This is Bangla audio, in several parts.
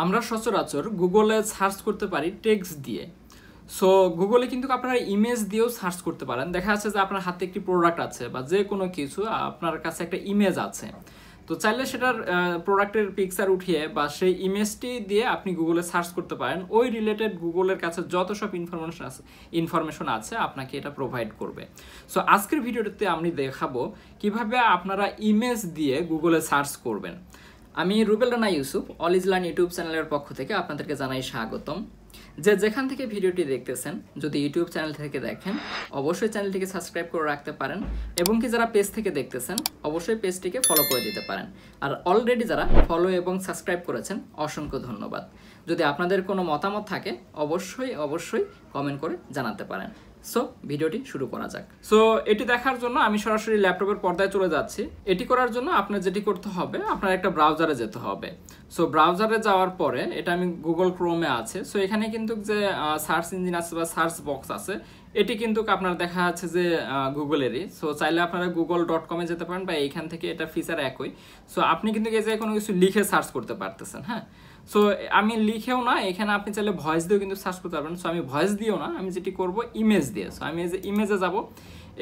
আমরা সচরাচর গুগলে সার্চ করতে পারি টেক্সট দিয়ে। সো গুগলে কিন্তু আপনারা ইমেজ দিয়েও সার্চ করতে পারেন। দেখা যাচ্ছে যে আপনার হাতে একটি প্রোডাক্ট আছে বা যে কোনো কিছু, আপনার কাছে একটা ইমেজ আছে, তো চাইলে সেটার প্রোডাক্টের পিকচার উঠিয়ে বা সেই ইমেজটি দিয়ে আপনি গুগলে সার্চ করতে পারেন। ওই রিলেটেড গুগলের কাছে যত সব ইনফরমেশন আছে আপনাকে এটা প্রোভাইড করবে। সো আজকের ভিডিওটিতে আমি দেখাবো কিভাবে আপনারা ইমেজ দিয়ে গুগলে সার্চ করবেন। আমি Rubel Rana Yusuf, all is learn YouTube চ্যানেলের পক্ষ থেকে আপনাদেরকে জানাই স্বাগতম। যেখান থেকে ভিডিওটি দেখতেছেন, যদি ইউটিউব চ্যানেল থেকে দেখেন অবশ্যই চ্যানেলটিকে সাবস্ক্রাইব করে রাখতে পারেন, এবং কি যারা পেজ থেকে দেখতেছেন অবশ্যই পেজটিকে ফলো করে দিতে পারেন। আর অলরেডি যারা ফলো এবং সাবস্ক্রাইব করেছেন অসংখ্য ধন্যবাদ। যদি আপনাদের কোনো মতামত থাকে অবশ্যই কমেন্ট করে জানাতে পারেন। সো ভিডিওটি শুরু করা যাক। সো এটি দেখার জন্য আমি সরাসরি ল্যাপটপের পর্দায় চলে যাচ্ছি। এটি করার জন্য আপনার যেটি করতে হবে, আপনার একটা ব্রাউজারে যেতে হবে। সো ব্রাউজারে যাওয়ার পরে এটা আমি গুগল ক্রোমে আছে। সো এখানে কিন্তু যে সার্চ ইঞ্জিন আছে বা সার্চ বক্স আছে, এটি কিন্তু আপনার দেখা যাচ্ছে যে গুগলেরই। সো চাইলে আপনারা google.com-এ যেতে পারেন বা এইখান থেকে এটা ফিচার একই। সো আপনি কিন্তু এই যে কোনো কিছু লিখে সার্চ করতে পারতেছেন। হ্যাঁ, সো আমি লিখেও না, এখানে আপনি চাইলে ভয়েস দিয়েও কিন্তু সার্চ করতে পারবেন। সো আমি ভয়েস দিয়েও না, আমি যেটি করব ইমেজ দিয়ে। সো আমি এই যে ইমেজে যাব,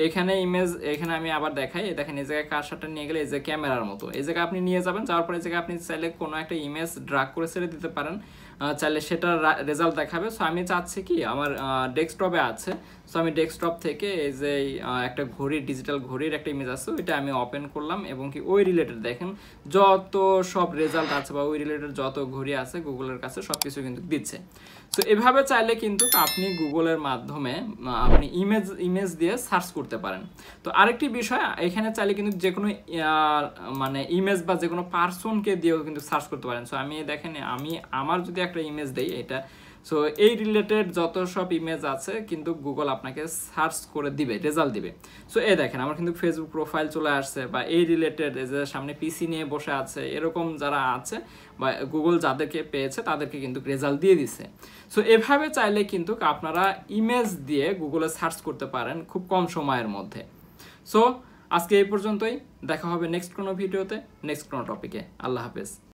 এখানে আমি আবার দেখাই। দেখেন এই জায়গায় কারসারটা নিয়ে গেলে এই যে ক্যামেরার মতো এই জায়গায় আপনি নিয়ে যাবেন। যাওয়ার পরে এই জায়গায় আপনি চাইলে কোনো একটা ইমেজ ড্রাগ করে ছেড়ে দিতে পারেন, চাইলে সেটার রেজাল্ট দেখাবে। সো আমি চাচ্ছি কি আমার ডেস্কটপে আছে। সো আমি ডেস্কটপ থেকে এই যে একটা ডিজিটাল ঘড়ির একটা ইমেজ আছে, ওইটা আমি ওপেন করলাম, এবং কি ওই রিলেটেড দেখেন যত সব রেজাল্ট আছে বা ওই রিলেটেড যত ঘড়ি আছে গুগলের কাছে সব কিছু কিন্তু দিচ্ছে। সো এভাবে চাইলে কিন্তু আপনি গুগলের মাধ্যমে আপনি ইমেজ দিয়ে সার্চ করতে পারেন। তো আরেকটি বিষয়, এখানে চাইলে কিন্তু যে কোনো মানে ইমেজ বা যে কোনো পার্সনকে দিয়েও কিন্তু সার্চ করতে পারেন। সো আমি দেখেন আমার যদি একটা ইমেজ দেই এটা, সো এই রিলেটেড যত সব ইমেজ আছে কিন্তু গুগল আপনাকে সার্চ করে দিবে, রেজাল্ট দিবে। সো এই দেখেন আমার কিন্তু ফেসবুক প্রোফাইল চলে আসছে, বা এই রিলেটেড যে সামনে পিসি নিয়ে বসে আছে এরকম যারা আছে বা গুগল যাদেরকে পেয়েছে তাদেরকে কিন্তু রেজাল্ট দিয়ে দিছে। সো এভাবে চাইলে কিন্তু আপনারা ইমেজ দিয়ে গুগলে সার্চ করতে পারেন খুব কম সময়ের মধ্যে। সো আজকে এই পর্যন্তই, দেখা হবে নেক্সট কোনো ভিডিওতে, নেক্সট কোনো টপিকে। আল্লাহ হাফেজ।